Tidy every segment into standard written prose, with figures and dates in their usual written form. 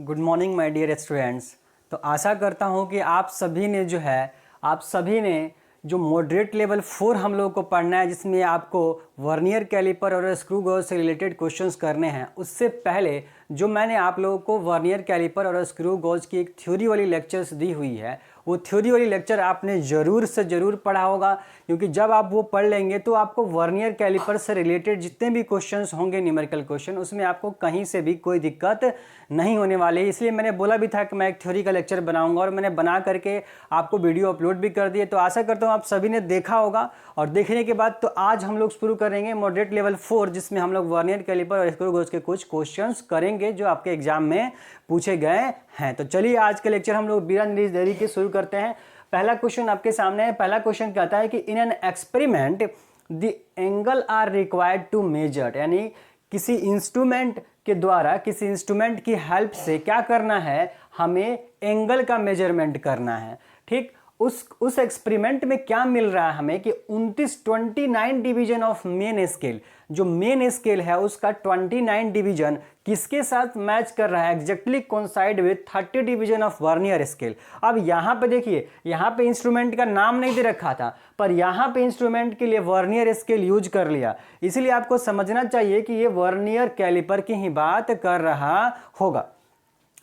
Good morning my dear students. तो आशा करता हूँ कि आप सभी ने जो मॉडरेट लेवल 4 हम लोगों को पढ़ना है, जिसमें आपको वर्नियर कैलिपर और स्क्रू गेज से रिलेटेड क्वेश्चंस करने हैं। उससे पहले जो मैंने आप लोगों को वर्नियर कैलिपर और स्क्रू गेज की एक थ्योरी वाली लेक्चर्स दी हुई है, वो थ्योरी वाली लेक्चर आपने ज़रूर से ज़रूर पढ़ा होगा, क्योंकि जब आप वो पढ़ लेंगे तो आपको वर्नियर कैलिपर से रिलेटेड जितने भी क्वेश्चंस होंगे, न्यूमेरिकल क्वेश्चन, उसमें आपको कहीं से भी कोई दिक्कत नहीं होने वाली है। इसलिए मैंने बोला भी था कि मैं एक थ्योरी का लेक्चर बनाऊंगा और मैंने बना करके आपको वीडियो अपलोड भी कर दिए। तो आशा करता हूँ आप सभी ने देखा होगा। और देखने के बाद तो आज हम लोग शुरू करेंगे मॉडरेट लेवल 4, जिसमें हम लोग वर्नियर कैलिपर और स्क्रू गेज के कुछ क्वेश्चंस करेंगे जो आपके एग्जाम में पूछे गए हैं। तो चलिए आज के लेक्चर हम लोग बिना देरी के शुरू करते हैं। पहला क्वेश्चन आपके सामने है। पहला क्वेश्चन कहता है कि in an experiment the angle are required to measure, यानी किसी इंस्ट्रूमेंट के द्वारा, किसी इंस्ट्रूमेंट की हेल्प से क्या करना है, हमें एंगल का मेजरमेंट करना है। ठीक, उस एक्सपेरिमेंट में क्या मिल रहा है हमें कि 29 डिवीजन ऑफ मेन स्केल, जो मेन स्केल है उसका 29 डिवीजन किसके साथ मैच कर रहा है, exactly coincide with 30 division of vernier scale. अब यहाँ पे देखिए, यहाँ पे इंस्ट्रूमेंट का नाम नहीं दे रखा था, पर यहाँ पे इंस्ट्रूमेंट के लिए वर्नियर स्केल यूज कर लिया। इसलिए आपको समझना चाहिए कि ये वर्नियर कैलिपर की ही बात कर रहा होगा,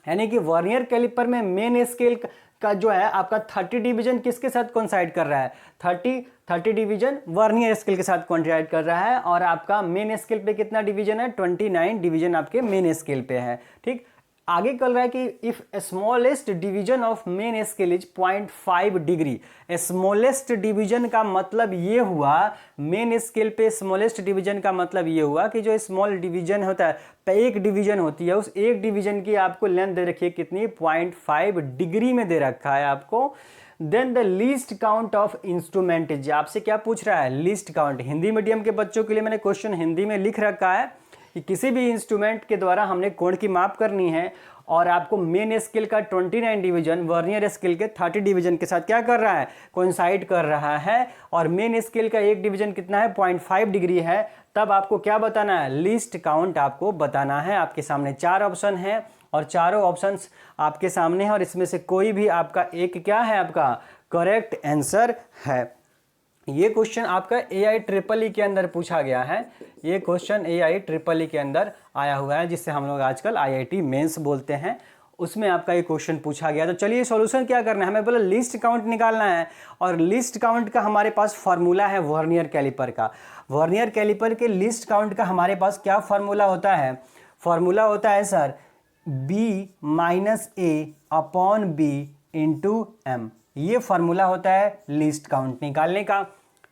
यानी कि वर्नियर कैलिपर में मेन स्केल का जो है आपका 30 डिवीजन किसके साथ कोइंसाइड कर रहा है, 30 डिवीजन वर्नियर स्केल के साथ कोइंसाइड कर रहा है। और आपका मेन स्केल पे कितना डिवीजन है, 29 डिवीजन आपके मेन स्केल पे है। ठीक, आगे चल रहा है कि if smallest division of main scale is 0.5 degree. Smallest division का मतलब ये हुआ, मेन स्केल पे स्मॉलेस्ट डिवीजन का मतलब ये हुआ कि जो स्मॉल डिवीजन होता है, एक डिवीजन होती है, उस एक डिवीजन की आपको लेंथ दे रखी है कितनी, 0.5 डिग्री में दे रखा है आपको। Then the least count of instrument is, आपसे क्या पूछ रहा है, लीस्ट काउंट। हिंदी मीडियम के बच्चों के लिए मैंने क्वेश्चन हिंदी में लिख रखा है कि किसी भी इंस्ट्रूमेंट के द्वारा हमने कोण की माप करनी है और आपको मेन स्केल का 29 डिवीजन वर्नियर स्केल के 30 डिवीजन के साथ क्या कर रहा है, कोइंसाइड कर रहा है, और मेन स्केल का एक डिवीजन कितना है, 0.5 डिग्री है। तब आपको क्या बताना है, लीस्ट काउंट आपको बताना है। आपके सामने 4 ऑप्शन है और चारों ऑप्शंस आपके सामने है, और इसमें से कोई भी आपका एक क्या है, आपका करेक्ट आंसर है। ये क्वेश्चन आपका AI-EEE के अंदर पूछा गया है। ये क्वेश्चन AI-EEE के अंदर आया हुआ है, जिससे हम लोग आजकल IIT मेंस बोलते हैं, उसमें आपका ये क्वेश्चन पूछा गया। तो चलिए सॉल्यूशन क्या करना है, हमें बोला लिस्ट काउंट निकालना है, और लिस्ट काउंट का हमारे पास फार्मूला है वर्नियर कैलिपर का। वर्नियर कैलिपर के लिस्ट काउंट का हमारे पास क्या फार्मूला होता है, फार्मूला होता है सर B-A/B × M। ये फार्मूला होता है लिस्ट काउंट निकालने का।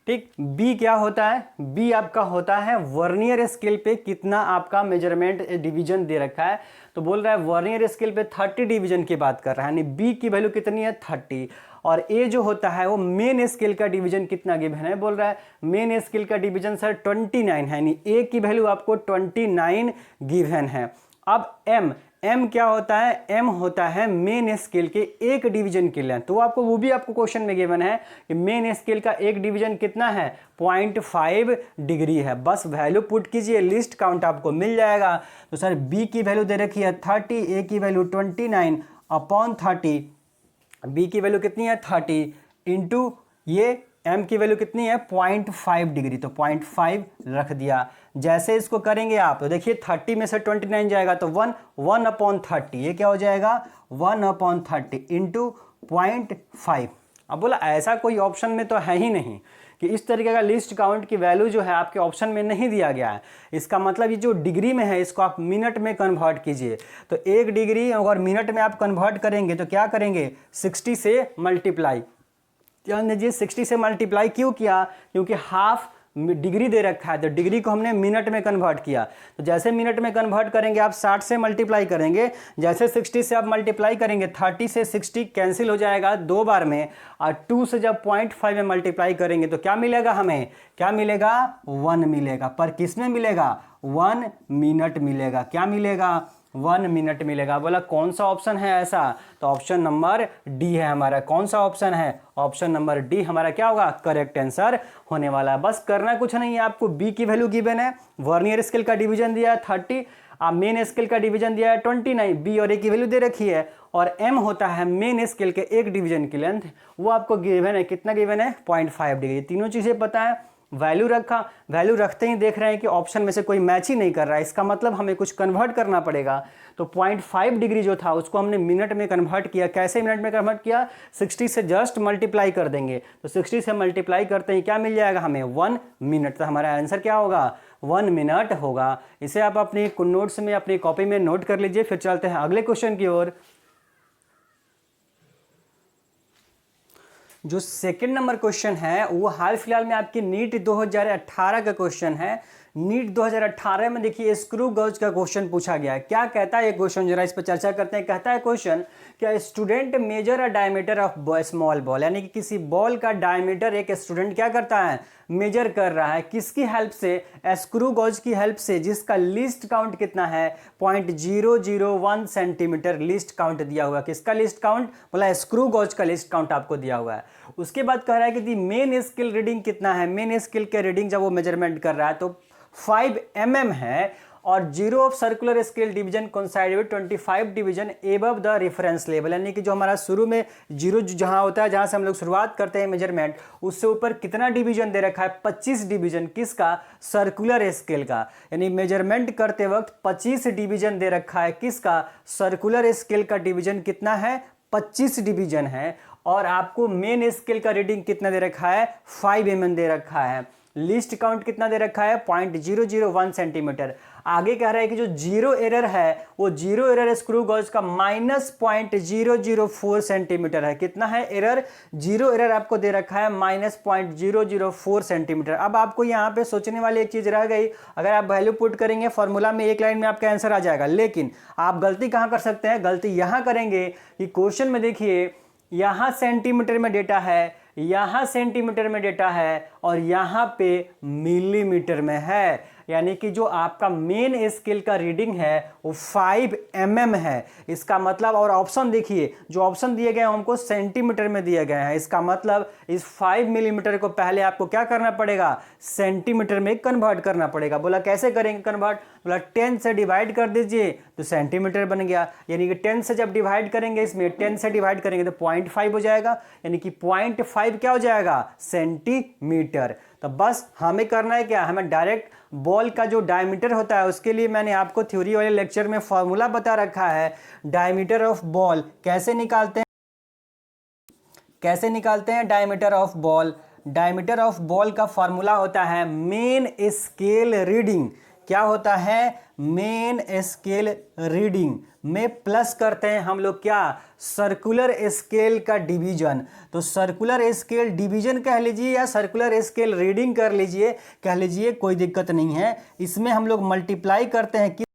ठीक, बी क्या होता है, बी आपका होता है वर्नियर स्केल पे कितना आपका मेजरमेंट डिवीजन दे रखा है। तो बोल रहा है वर्नियर स्केल पे 30 डिवीजन की बात कर रहा है, यानी बी की वैल्यू कितनी है, 30। और ए जो होता है वो मेन स्केल का डिवीजन कितना गिवन है, बोल रहा है मेन स्केल का डिवीजन सर 29 है, यानी ए की वैल्यू आपको 29 गिवन है। अब एम क्या होता है, एम होता है मेन स्केल के एक डिवीजन के लेंथ। तो आपको वो भी आपको क्वेश्चन में गिवन है कि मेन स्केल का एक डिवीजन कितना है, 0.5 डिग्री है। बस वैल्यू पुट कीजिए, लिस्ट काउंट आपको मिल जाएगा। तो सर बी की वैल्यू दे रखी है 30, ए की वैल्यू 29/30, बी की वैल्यू कितनी है 30 इंटू ये एम की वैल्यू कितनी है 0.5 डिग्री, तो 0.5 रख दिया। जैसे इसको करेंगे आप तो देखिए 30 में से 29 जाएगा तो 1/30, ये क्या हो जाएगा 1/30 इंटू 0.5। अब बोला ऐसा कोई ऑप्शन में तो है ही नहीं कि इस तरीके का लिस्ट काउंट की वैल्यू जो है आपके ऑप्शन में नहीं दिया गया है। इसका मतलब ये जो डिग्री में है इसको आप मिनट में कन्वर्ट कीजिए। तो 1 डिग्री अगर मिनट में आप कन्वर्ट करेंगे तो क्या करेंगे, 60 से मल्टीप्लाई। ध्यान दीजिए 60 से मल्टीप्लाई क्यों किया, क्योंकि हाफ डिग्री दे रखा है, तो डिग्री को हमने मिनट में कन्वर्ट किया। तो जैसे मिनट में कन्वर्ट करेंगे आप 60 से मल्टीप्लाई करेंगे, जैसे 60 से आप मल्टीप्लाई करेंगे 30 से 60 कैंसिल हो जाएगा 2 बार में, और 2 से जब 0.5 में मल्टीप्लाई करेंगे तो क्या मिलेगा, हमें क्या मिलेगा 1 मिलेगा। पर किस में मिलेगा, 1 मिनट मिलेगा। क्या मिलेगा, 1 मिनट मिलेगा। बोला कौन सा ऑप्शन है ऐसा, तो ऑप्शन नंबर डी है हमारा। कौन सा ऑप्शन है, ऑप्शन नंबर डी हमारा क्या होगा, करेक्ट आंसर होने वाला है। बस करना कुछ नहीं है आपको, बी की वैल्यू गिवन है, वर्नियर स्केल का डिवीजन दिया है 30, आप मेन स्केल का डिवीजन दिया है 29, बी और ए की वैल्यू दे रखी है, और एम होता है मेन स्केल के एक डिवीजन की लेंथ, वो आपको गिवन है, कितना गिवन है 0.5 डिग्री। तीनों चीज़ें पता है, वैल्यू रखा, वैल्यू रखते ही देख रहे हैं कि ऑप्शन में से कोई मैच ही नहीं कर रहा है, इसका मतलब हमें कुछ कन्वर्ट करना पड़ेगा। तो 0.5 डिग्री जो था उसको हमने मिनट में कन्वर्ट किया। कैसे मिनट में कन्वर्ट किया? 60 से जस्ट मल्टीप्लाई कर देंगे, तो 60 से मल्टीप्लाई करते ही क्या मिल जाएगा हमें 1 मिनट। तो हमारा आंसर क्या होगा 1 मिनट होगा। इसे आप अपनी नोट्स में अपनी कॉपी में नोट कर लीजिए। फिर चलते हैं अगले क्वेश्चन की ओर। जो सेकंड नंबर क्वेश्चन है वो हाल फिलहाल में आपकी नीट 2018 का क्वेश्चन है। नीट 2018 में देखिए स्क्रू गॉज का क्वेश्चन पूछा गया है। क्या कहता है ये क्वेश्चन, जरा इस पर चर्चा करते हैं। कहता है क्वेश्चन, क्या student measure a diameter of small ball, यानी कि किसी बॉल का डायमीटर एक स्टूडेंट क्या करता है मेजर कर रहा है, किसकी हेल्प से? स्क्रू गॉज की हेल्प से, जिसका लीस्ट काउंट कितना है 0.001 सेंटीमीटर लीस्ट काउंट दिया हुआ है। किसका लीस्ट काउंट? बोला स्क्रू गॉज का लीस्ट काउंट आपको दिया हुआ है। उसके बाद कह रहा है कि मेन स्केल रीडिंग कितना है। मेन स्केल के रीडिंग जब वो मेजरमेंट कर रहा है तो 5 mm है, और zero of circular scale division coincide with 25 division above the reference level, यानी कि जो हमारा शुरू में जीरो जहां होता है, जहां से हम लोग शुरुआत करते हैं मेजरमेंट, उससे ऊपर कितना डिवीजन दे रखा है 25 डिवीजन। किसका? सर्कुलर स्केल का। यानी मेजरमेंट करते वक्त 25 डिवीजन दे रखा है। किसका? सर्कुलर स्केल का डिवीजन कितना है 25 डिवीजन है। और आपको मेन स्केल का रीडिंग कितना दे रखा है 5 mm दे रखा है। लिस्ट काउंट कितना दे रखा है 0.001 सेंटीमीटर। आगे कह रहा है कि जो जीरो एरर है वो जीरो एरर स्क्रू गॉज का -0.004 सेंटीमीटर है। कितना है एरर? जीरो एरर आपको दे रखा है -0.004 सेंटीमीटर। अब आपको यहाँ पे सोचने वाली एक चीज रह गई, अगर आप वैल्यू पुट करेंगे फॉर्मूला में एक लाइन में आपका आंसर आ जाएगा, लेकिन आप गलती कहाँ कर सकते हैं? गलती यहाँ करेंगे कि क्वेश्चन में देखिए यहाँ सेंटीमीटर में डेटा है, यहाँ सेंटीमीटर में डेटा है, और यहाँ पे मिलीमीटर में है। यानी कि जो आपका मेन स्केल का रीडिंग है वो 5 mm है। इसका मतलब, और ऑप्शन देखिए, जो ऑप्शन दिए गए हैं हमको सेंटीमीटर में दिए गए हैं। इसका मतलब इस 5 मिलीमीटर को पहले आपको क्या करना पड़ेगा? सेंटीमीटर में कन्वर्ट करना पड़ेगा। बोला कैसे करेंगे कन्वर्ट? बोला 10 से डिवाइड कर दीजिए तो सेंटीमीटर बन गया। यानी कि 10 से जब डिवाइड करेंगे, इसमें 10 से डिवाइड करेंगे तो 0.5 हो जाएगा, यानी कि 0.5 क्या हो जाएगा? सेंटीमीटर। तो बस हमें करना है क्या? हमें डायरेक्ट बॉल का जो डायमीटर होता है उसके लिए मैंने आपको थ्योरी वाले लेक्चर में फॉर्मूला बता रखा है। डायमीटर ऑफ बॉल कैसे निकालते हैं? कैसे निकालते हैं diameter of ball? Diameter of ball का फॉर्मूला होता है मेन स्केल रीडिंग। क्या होता है? मेन स्केल रीडिंग में प्लस करते हैं हम लोग क्या? सर्कुलर स्केल का डिवीजन। तो सर्कुलर स्केल डिवीजन कह लीजिए या सर्कुलर स्केल रीडिंग कर लीजिए, कह लीजिए, कोई दिक्कत नहीं है। इसमें हम लोग मल्टीप्लाई करते हैं किस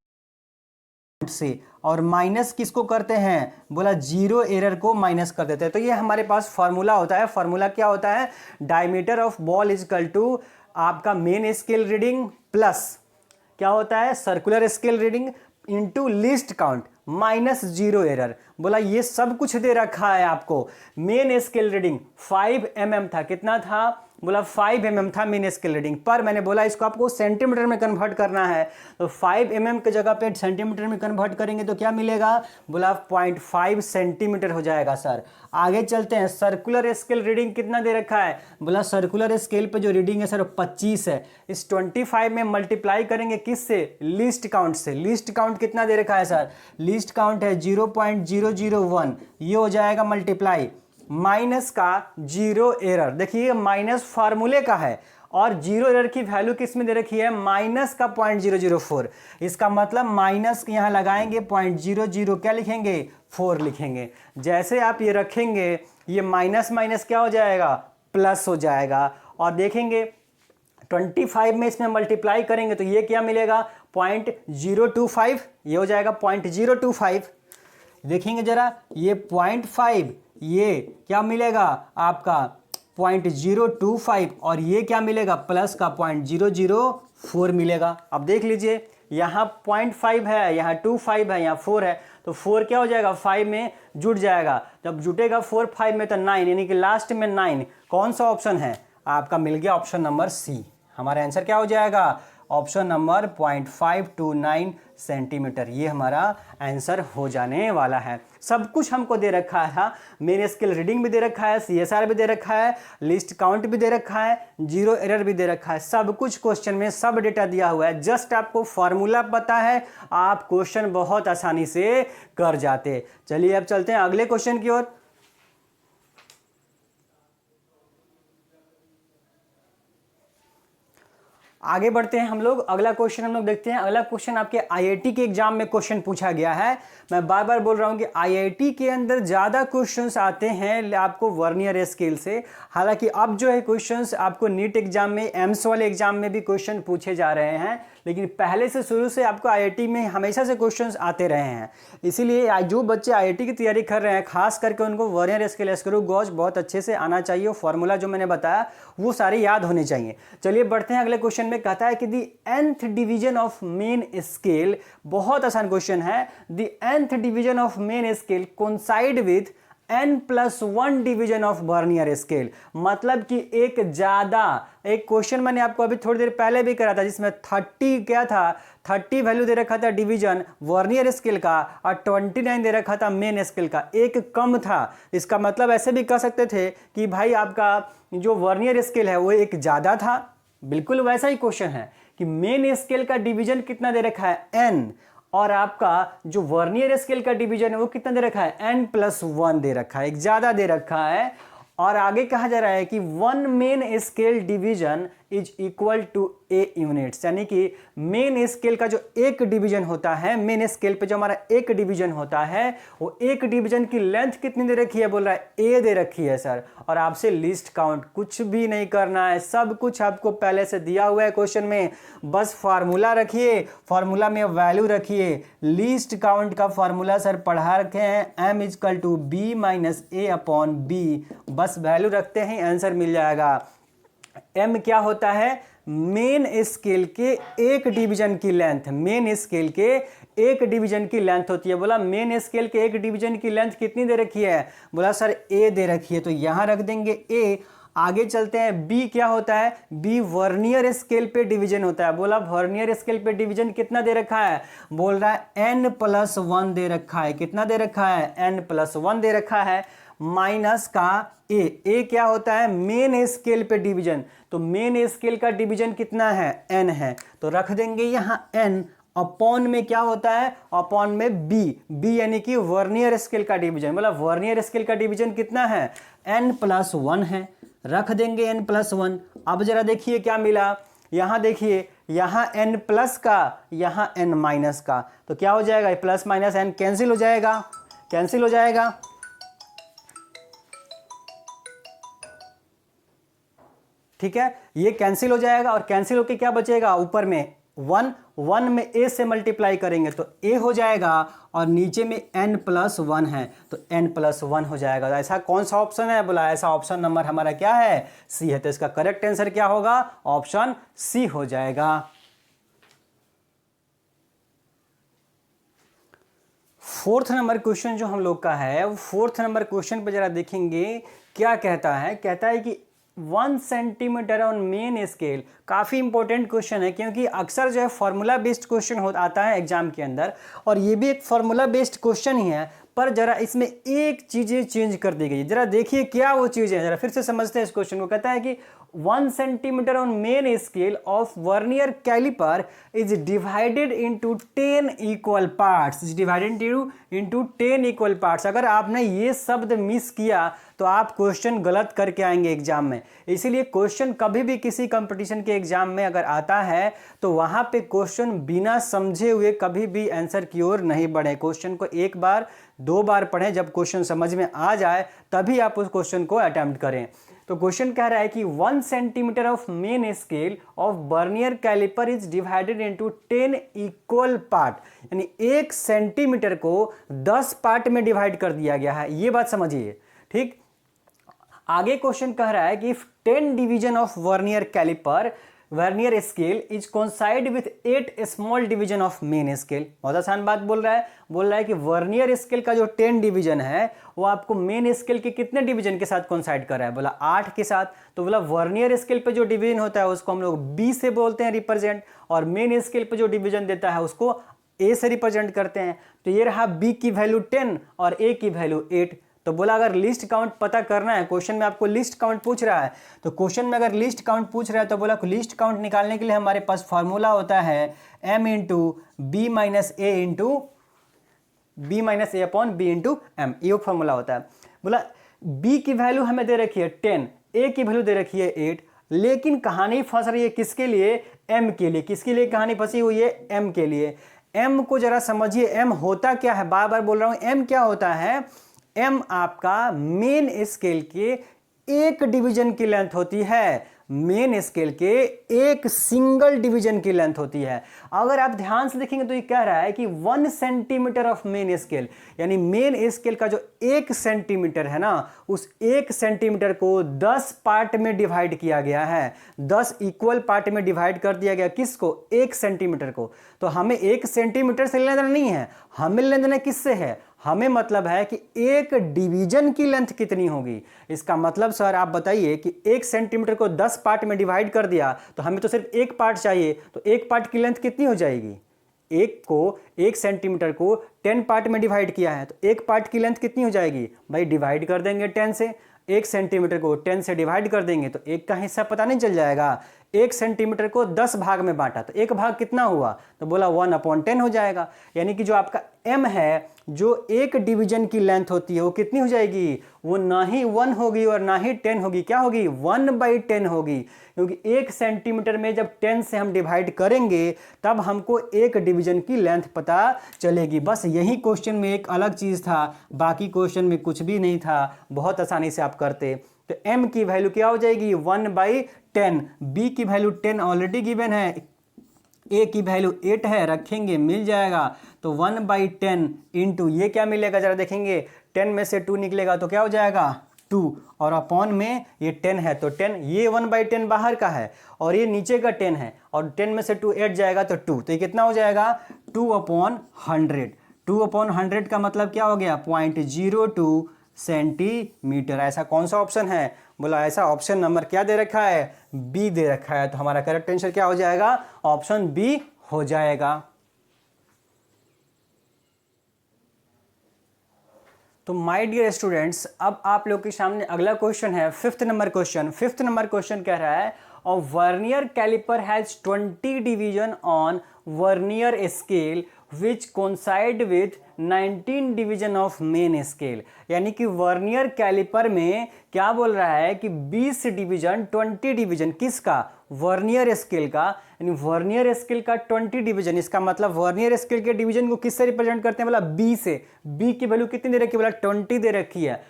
से, और माइनस किसको करते हैं? बोला जीरो एरर को माइनस कर देते हैं। तो ये हमारे पास फॉर्मूला होता है। फॉर्मूला क्या होता है? Diameter of ball is equal to आपका मेन स्केल रीडिंग प्लस क्या होता है? Circular scale reading into least count minus zero error. बोला ये सब कुछ दे रखा है आपको। मेन स्केल रीडिंग 5 mm था। कितना था? बोला 5 mm था मेन स्केल रीडिंग, पर मैंने बोला इसको आपको सेंटीमीटर में कन्वर्ट करना है, तो 5 mm की जगह पे सेंटीमीटर में कन्वर्ट करेंगे तो क्या मिलेगा? बोला 0.5 सेंटीमीटर हो जाएगा सर। आगे चलते हैं। सर्कुलर स्केल रीडिंग कितना दे रखा है? बोला सर्कुलर स्केल पे जो रीडिंग है सर 25 है। इस 25 में मल्टीप्लाई करेंगे किससे? लिस्ट काउंट से। लिस्ट काउंट कितना दे रखा है सर? लिस्ट काउंट है 0.001, ये हो जाएगा मल्टीप्लाई माइनस का जीरो एरर। देखिए माइनस फार्मूले का है और जीरो एरर की वैल्यू किस में दे रखी है? माइनस का 0.004। इसका मतलब माइनस यहाँ लगाएंगे 0.00 क्या लिखेंगे? 4 लिखेंगे। जैसे आप ये रखेंगे ये माइनस माइनस क्या हो जाएगा? प्लस हो जाएगा। और देखेंगे 25 में इसमें मल्टीप्लाई करेंगे तो ये क्या मिलेगा? 0.025, ये हो जाएगा 0.025। देखेंगे जरा ये 0.5, ये क्या मिलेगा आपका 0.025, और ये क्या मिलेगा? प्लस का 0.004 मिलेगा। अब देख लीजिए यहाँ 0.5 है, यहाँ 25 है, यहाँ 4 है, तो 4 क्या हो जाएगा? 5 में जुट जाएगा। जब जुटेगा 4 5 में तो 9, यानी कि लास्ट में 9। कौन सा ऑप्शन है आपका? मिल गया ऑप्शन नंबर सी। हमारा आंसर क्या हो जाएगा? ऑप्शन नंबर 0.529 सेंटीमीटर, ये हमारा आंसर हो जाने वाला है। सब कुछ हमको दे रखा है, मेन स्केल रीडिंग भी दे रखा है, CSR भी दे रखा है, लिस्ट काउंट भी दे रखा है, जीरो एरर भी दे रखा है, सब कुछ क्वेश्चन में सब डेटा दिया हुआ है। जस्ट आपको फॉर्मूला पता है, आप क्वेश्चन बहुत आसानी से कर जाते। चलिए अब चलते हैं अगले क्वेश्चन की ओर। आगे बढ़ते हैं हम लोग, अगला क्वेश्चन हम लोग देखते हैं। अगला क्वेश्चन आपके IIT के एग्जाम में क्वेश्चन पूछा गया है। मैं बार बार बोल रहा हूं कि IIT के अंदर ज़्यादा क्वेश्चंस आते हैं आपको वर्नियर स्केल से। हालांकि अब जो है क्वेश्चंस आपको नीट एग्जाम में, एम्स वाले एग्जाम में भी क्वेश्चन पूछे जा रहे हैं, लेकिन पहले से शुरू से आपको IIT में हमेशा से क्वेश्चंस आते रहे हैं। इसीलिए जो बच्चे IIT की तैयारी कर रहे हैं, खास करके उनको वर्नियर स्केल, स्क्रू गॉज बहुत अच्छे से आना चाहिए। फॉर्मूला जो मैंने बताया वो सारे याद होने चाहिए। चलिए बढ़ते हैं अगले क्वेश्चन में। कहता है कि दी nth division of main scale, बहुत आसान क्वेश्चन है, दी nth division of main scale coincide with n+1 division of vernier scale. मतलब कि एक क्वेश्चन मैंने आपको अभी थोड़ी देर पहले भी करा था, जिसमें 30 क्या था, 30 वैल्यू दे रखा था डिवीजन वर्नियर स्केल का और 29 दे रखा था मेन स्केल का, एक कम था। इसका मतलब ऐसे भी कह सकते थे कि भाई आपका जो वर्नियर स्केल है वो एक ज़्यादा था। बिल्कुल वैसा ही क्वेश्चन है कि मेन स्केल का डिवीजन कितना दे रखा है n, और आपका जो वर्नियर स्केल का डिवीजन है वो कितना दे रखा है n+1 दे रखा है, एक ज्यादा दे रखा है। और आगे कहा जा रहा है कि 1 main scale division is equal to A units, यानी कि मेन स्केल का जो एक डिवीजन होता है, मेन स्केल पे जो हमारा एक डिवीजन होता है, वो एक डिवीजन की लेंथ कितनी दे रखी है, बोल रहा है A दे रखी है सर। और आपसे लिस्ट काउंट कुछ भी नहीं करना है, सब कुछ आपको पहले से दिया हुआ है क्वेश्चन में। बस फार्मूला रखिए, फार्मूला में वैल्यू रखिए। लिस्ट काउंट का फार्मूला सर पढ़ा रखे हैं, m = b - a/b। बस वैल्यू रखते हैं, आंसर मिल जाएगा। m क्या होता है, मेन स्केल के एक डिवीजन की लेंथ, मेन स्केल के एक डिवीजन की लेंथ होती है। बोला मेन स्केल के एक डिवीजन की लेंथ कितनी दे रखी है, बोला सर A दे रखी है, तो यहां रख देंगे A। आगे चलते हैं, B क्या होता है, B वर्नियर स्केल पे डिवीजन होता है। बोला वर्नियर स्केल पे डिवीजन कितना दे रखा है, बोल रहा है n+1 दे रखा है। कितना दे रखा है, n+1 दे रखा है, माइनस का A क्या होता है, मेन स्केल पे डिवीजन। तो मेन स्केल का डिवीजन कितना है, n है, तो रख देंगे यहां n। अपॉन में क्या होता है, अपॉन में B यानी कि वर्नियर स्केल का डिवीजन। मतलब वर्नियर स्केल का डिवीजन कितना है, n+1 है, रख देंगे n+1। अब जरा देखिए क्या मिला, यहां देखिए, यहां n प्लस का, यहां n माइनस का, तो क्या हो जाएगा, प्लस माइनस n कैंसिल हो जाएगा, कैंसिल हो जाएगा। ठीक है, ये कैंसिल हो जाएगा, और कैंसिल होके क्या बचेगा, ऊपर में 1 में A से मल्टीप्लाई करेंगे तो A हो जाएगा, और नीचे में n+1 है तो n+1 हो जाएगा। तो ऐसा कौन सा ऑप्शन है, बोला ऐसा ऑप्शन नंबर हमारा क्या है, C है। तो इसका करेक्ट आंसर क्या होगा, ऑप्शन C हो जाएगा। 4th नंबर क्वेश्चन जो हम लोग का है, वो 4th नंबर क्वेश्चन पे जरा देखेंगे क्या कहता है। कहता है कि 1 सेंटीमीटर ऑन मेन स्केल। काफ़ी इंपॉर्टेंट क्वेश्चन है, क्योंकि अक्सर जो है फार्मूला बेस्ड क्वेश्चन आता है एग्जाम के अंदर, और ये भी एक फार्मूला बेस्ड क्वेश्चन ही है, पर जरा इसमें एक चीज़ें चेंज कर दी गई। जरा देखिए क्या वो चीज़ है, जरा फिर से समझते हैं इस क्वेश्चन को। कहता है कि 1 centimetre on main scale of vernier calliper is divided into 10 equal parts, is divided into 10 equal parts. अगर आपने ये शब्द मिस किया तो आप क्वेश्चन गलत करके आएंगे एग्जाम में। इसीलिए क्वेश्चन कभी भी किसी कंपटीशन के एग्जाम में अगर आता है तो वहां पे क्वेश्चन बिना समझे हुए कभी भी आंसर की ओर नहीं बढ़े। क्वेश्चन को एक बार 2 बार पढ़ें, जब क्वेश्चन समझ में आ जाए तभी आप उस क्वेश्चन को अटेम्प्ट करें। तो क्वेश्चन कह रहा है कि 1 centimetre of main scale of vernier calliper is divided into 10 equal part, यानी 1 सेंटीमीटर को 10 पार्ट में डिवाइड कर दिया गया है। ये बात समझिए, ठीक। आगे क्वेश्चन कह रहा है कि if 10 division of vernier calliper vernier scale is coincide with 8 small division of main scale. बहुत आसान बात बोल रहा है कि वर्नियर स्केल का जो 10 डिवीजन है वो आपको मेन स्केल के कितने डिवीजन के साथ कोइंसाइड कर रहा है, बोला 8 के साथ। तो बोला वर्नियर स्केल पे जो डिवीजन होता है उसको हम लोग बी से बोलते हैं रिप्रेजेंट, और मेन स्केल पे जो डिवीजन देता है उसको ए से रिप्रेजेंट करते हैं। तो ये रहा बी की वैल्यू 10 और ए की वैल्यू 8। तो बोला अगर लिस्ट काउंट पता करना है, क्वेश्चन में आपको लिस्ट काउंट पूछ रहा है, तो क्वेश्चन में अगर लिस्ट काउंट पूछ रहा है तो बोला लिस्ट काउंट निकालने के लिए हमारे पास फॉर्मूला होता है m इंटू बी माइनस ए इंटू बी माइनस ए अपॉन बी इंटू एम, ये फॉर्मूला होता है। बोला b की वैल्यू हमें दे रखी है 10, a की वैल्यू दे रखी है 8, लेकिन कहानी फंस रही है किसके लिए, m के लिए। किसके लिए कहानी फंसी हुई है, m के लिए। m को जरा समझिए, m होता क्या है, बार बार बोल रहा हूं m क्या होता है। m आपका मेन स्केल के एक डिवीजन की लेंथ होती है, मेन स्केल के एक सिंगल डिवीजन की लेंथ होती है। अगर आप ध्यान से देखेंगे तो ये कह रहा है कि 1 सेंटीमीटर ऑफ मेन स्केल, यानी मेन स्केल का जो 1 सेंटीमीटर है ना, उस 1 सेंटीमीटर को 10 पार्ट में डिवाइड किया गया है। 10 इक्वल पार्ट में डिवाइड कर दिया गया, किसको, 1 सेंटीमीटर को। तो हमें 1 सेंटीमीटर से लेना देना नहीं है, हमें लेना देना किससे है, हमें मतलब है कि एक डिवीजन की लेंथ कितनी होगी। इसका मतलब सर आप बताइए कि 1 सेंटीमीटर को 10 पार्ट में डिवाइड कर दिया तो हमें तो सिर्फ एक पार्ट चाहिए, तो एक पार्ट की लेंथ कितनी हो जाएगी। 1 सेंटीमीटर को 10 पार्ट में डिवाइड किया है तो एक पार्ट की लेंथ कितनी हो जाएगी, भाई डिवाइड कर देंगे 10 से। 1 सेंटीमीटर को 10 से डिवाइड कर देंगे तो एक का हिस्सा पता नहीं चल जाएगा। 1 सेंटीमीटर को 10 भाग में बांटा तो एक भाग कितना हुआ, तो बोला 1/10 हो जाएगा। यानी कि जो आपका m है, जो एक डिवीजन की लेंथ होती है वो कितनी हो जाएगी, वो ना ही 1 होगी और ना ही 10 होगी, क्या होगी, 1/10 होगी। क्योंकि 1 सेंटीमीटर में जब 10 से हम डिवाइड करेंगे तब हमको एक डिवीजन की लेंथ पता चलेगी। बस यही क्वेश्चन में एक अलग चीज़ था, बाकी क्वेश्चन में कुछ भी नहीं था, बहुत आसानी से आप करते। तो m की वैल्यू क्या हो जाएगी, 1/10। b की वैल्यू 10 ऑलरेडी गिवन है, a की वैल्यू 8 है, रखेंगे मिल जाएगा। तो 1/10 इंटू ये क्या मिलेगा जरा देखेंगे, 10 में से 2 निकलेगा तो क्या हो जाएगा 2, और अपॉन में ये 10 है तो 10, ये 1/10 बाहर का है और ये नीचे का 10 है, और 10 में से 2 8 जाएगा तो 2, तो ये कितना हो जाएगा 2/100। 2/100 का मतलब क्या हो गया, 0.02 सेंटीमीटर। ऐसा कौन सा ऑप्शन है, बोला ऐसा ऑप्शन नंबर क्या दे रखा है, बी दे रखा है। तो हमारा करेक्ट आंसर क्या हो जाएगा, ऑप्शन बी हो जाएगा। तो माय डियर स्टूडेंट्स, अब आप लोग के सामने अगला क्वेश्चन है, 5th number question. 5th number question कह रहा है a vernier calliper has 20 division on vernier scale which coincide with 19 division of main scale. यानी कि वर्नियर कैलिपर में क्या बोल रहा है कि 20 डिवीजन 20 डिवीजन किसका, वर्नियर स्केल का, यानी वर्नियर स्केल का 20 डिवीजन। इसका मतलब वर्नियर स्केल के डिवीजन को किससे रिप्रेजेंट करते हैं, बोला बी से। बी की वैल्यू कितनी दे रखी है, बोला 20 दे रखी है।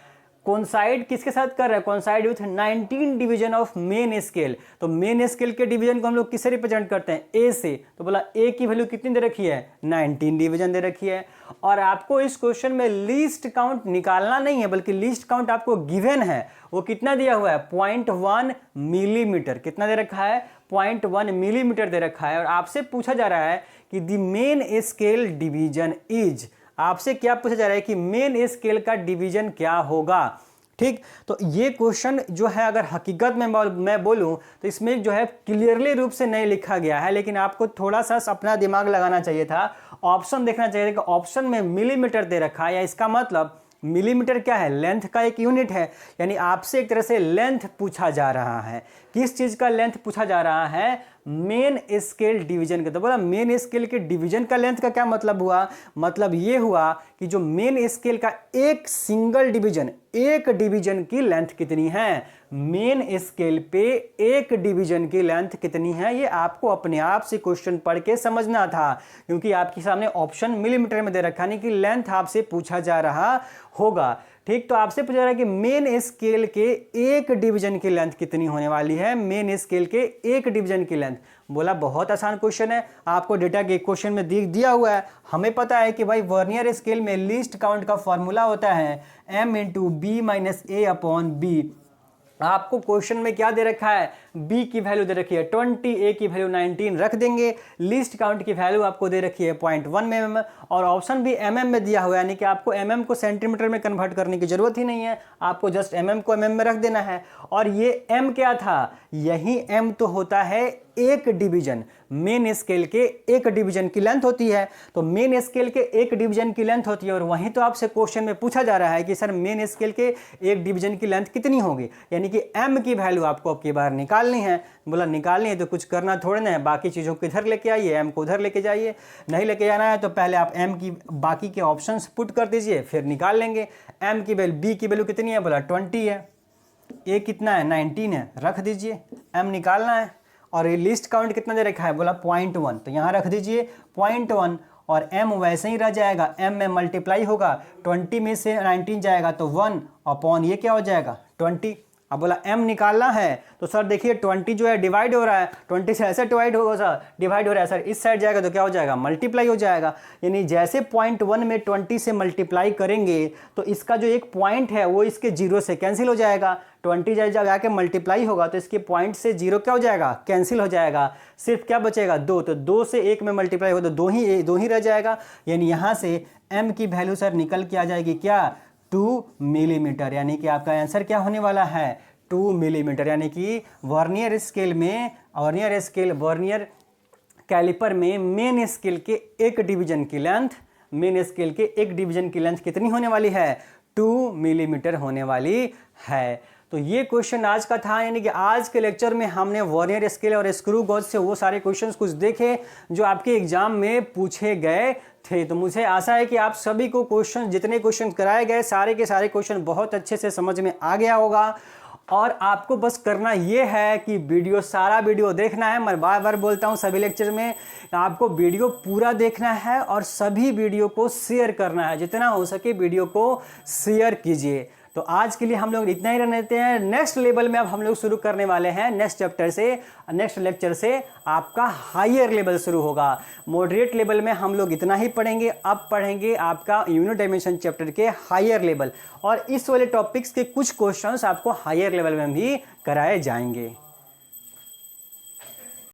कोइंसाइड किसके साथ कर रहा है, coincide with 19 division of main scale. तो मेन स्केल के डिवीजन को हम लोग किससे रिप्रेजेंट करते हैं, ए से। तो बोला ए की वैल्यू कितनी दे रखी है, 19 डिवीजन दे रखी है। और आपको इस क्वेश्चन में लीस्ट काउंट निकालना नहीं है, बल्कि लीस्ट काउंट आपको गिवन है। वो कितना दिया हुआ है, 0.1 मिलीमीटर। कितना दे रखा है, 0.1 मिलीमीटर दे रखा है। और आपसे पूछा जा रहा है कि the main scale division is, आपसे क्या पूछा जा रहा है कि मेन स्केल का डिवीजन क्या होगा। ठीक, तो ये क्वेश्चन जो है अगर हकीकत में मैं बोलूं तो इसमें जो है क्लियरली रूप से नहीं लिखा गया है, लेकिन आपको थोड़ा सा अपना दिमाग लगाना चाहिए था, ऑप्शन देखना चाहिए कि ऑप्शन में मिलीमीटर दे रखा है, या इसका मतलब मिलीमीटर क्या है, लेंथ का एक यूनिट है। यानी आपसे एक तरह से लेंथ पूछा जा रहा है। किस चीज़ का लेंथ पूछा जा रहा है, मेन स्केल डिवीजन का। तो बोला मेन स्केल के डिवीजन का लेंथ का क्या मतलब हुआ, मतलब ये हुआ कि जो मेन स्केल का एक सिंगल डिवीजन, एक डिवीजन की लेंथ कितनी है, मेन स्केल पे एक डिवीजन की लेंथ कितनी है, ये आपको अपने आप से क्वेश्चन पढ़ के समझना था, क्योंकि आपके सामने ऑप्शन मिलीमीटर में दे रखा नहीं कि लेंथ आपसे पूछा जा रहा होगा। ठीक, तो आपसे पूछा रहा है कि मेन स्केल के एक डिवीजन की लेंथ कितनी होने वाली है, मेन स्केल के एक डिवीजन की लेंथ। बोला बहुत आसान क्वेश्चन है, आपको डेटा के क्वेश्चन में दिया हुआ है। हमें पता है कि भाई वर्नियर स्केल में लीस्ट काउंट का फॉर्मूला होता है m इंटू बी माइनस ए अपॉन बी। आपको क्वेश्चन में क्या दे रखा है, बी की वैल्यू दे रखी है 20, ए की वैल्यू 19 रख देंगे। लीस्ट काउंट की वैल्यू आपको दे रखी है 0.1 mm और ऑप्शन भी mm में दिया हुआ है, यानी कि आपको mm को सेंटीमीटर में कन्वर्ट करने की जरूरत ही नहीं है, आपको जस्ट mm को mm में रख देना है। और ये m क्या था, यही m तो होता है एक डिवीजन, मेन स्केल के एक डिवीजन की लेंथ होती है। तो मेन स्केल के एक डिवीजन की लेंथ होती है और वहीं तो आपसे क्वेश्चन में पूछा जा रहा है कि सर मेन स्केल के एक डिवीजन की लेंथ कितनी होगी, यानी कि m की वैल्यू आपको अब की बार निकालनी है। बोला निकालनी है तो कुछ करना थोड़े ना है, बाकी चीज़ों को इधर लेके आइए, m को उधर लेके जाइए। नहीं लेके जाना है तो पहले आप m की बाकी के ऑप्शंस पुट कर दीजिए, फिर निकाल लेंगे। m की वैल्यू, b की वैल्यू कितनी है, बोला 20 है, a कितना है 19 है, रख दीजिए, m निकालना है। और ये लिस्ट काउंट कितना दे रखा है, बोला 0.1, तो यहाँ रख दीजिए 0.1 और m वैसे ही रह जाएगा, m में मल्टीप्लाई होगा, 20 में से 19 जाएगा तो 1 अपॉन ये क्या हो जाएगा 20। अब बोला m निकालना है तो सर देखिए 20 जो है डिवाइड हो रहा है, 20 से ऐसे डिवाइड होगा सर, डिवाइड हो रहा है सर, इस साइड जाएगा तो क्या हो जाएगा मल्टीप्लाई हो जाएगा। यानी जैसे 0.1 में 20 से मल्टीप्लाई करेंगे तो इसका जो एक पॉइंट है वो इसके 0 से कैंसिल हो जाएगा, 20 जाके मल्टीप्लाई होगा तो इसके पॉइंट से 0 क्या हो जाएगा कैंसिल हो जाएगा, सिर्फ क्या बचेगा 2, तो 2 से 1 में मल्टीप्लाई होगा तो 2 ही रह जाएगा। यानी यहाँ से m की वैल्यू सर निकल के आ जाएगी क्या 2 मिलीमीटर, यानी कि आपका आंसर क्या होने वाला है 2 मिलीमीटर। यानी कि वर्नियर कैलिपर में मेन स्केल के एक डिवीजन की लेंथ, मेन स्केल के एक डिवीजन की लेंथ कितनी होने वाली है 2 मिलीमीटर होने वाली है। तो ये क्वेश्चन आज का था, यानी कि आज के लेक्चर में हमने वर्नियर स्केल और स्क्रू गॉज से वो सारे क्वेश्चंस कुछ देखे जो आपके एग्जाम में पूछे गए थे। तो मुझे आशा है कि आप सभी को क्वेश्चन, जितने क्वेश्चन कराए गए सारे के सारे क्वेश्चन बहुत अच्छे से समझ में आ गया होगा। और आपको बस करना ये है कि सारा वीडियो देखना है। मैं बार बार बोलता हूँ सभी लेक्चर में, आपको वीडियो पूरा देखना है और सभी वीडियो को शेयर करना है, जितना हो सके वीडियो को शेयर कीजिए। तो आज के लिए हम लोग इतना ही रहने देते हैं। नेक्स्ट लेवल में अब हम लोग शुरू करने वाले हैं, नेक्स्ट चैप्टर से, नेक्स्ट लेक्चर से आपका हायर लेवल शुरू होगा। मॉडरेट लेवल में हम लोग इतना ही पढ़ेंगे, अब पढ़ेंगे आपका यूनिट डायमेंशन चैप्टर के हायर लेवल, और इस वाले टॉपिक्स के कुछ क्वेश्चंस आपको हायर लेवल में भी कराए जाएंगे।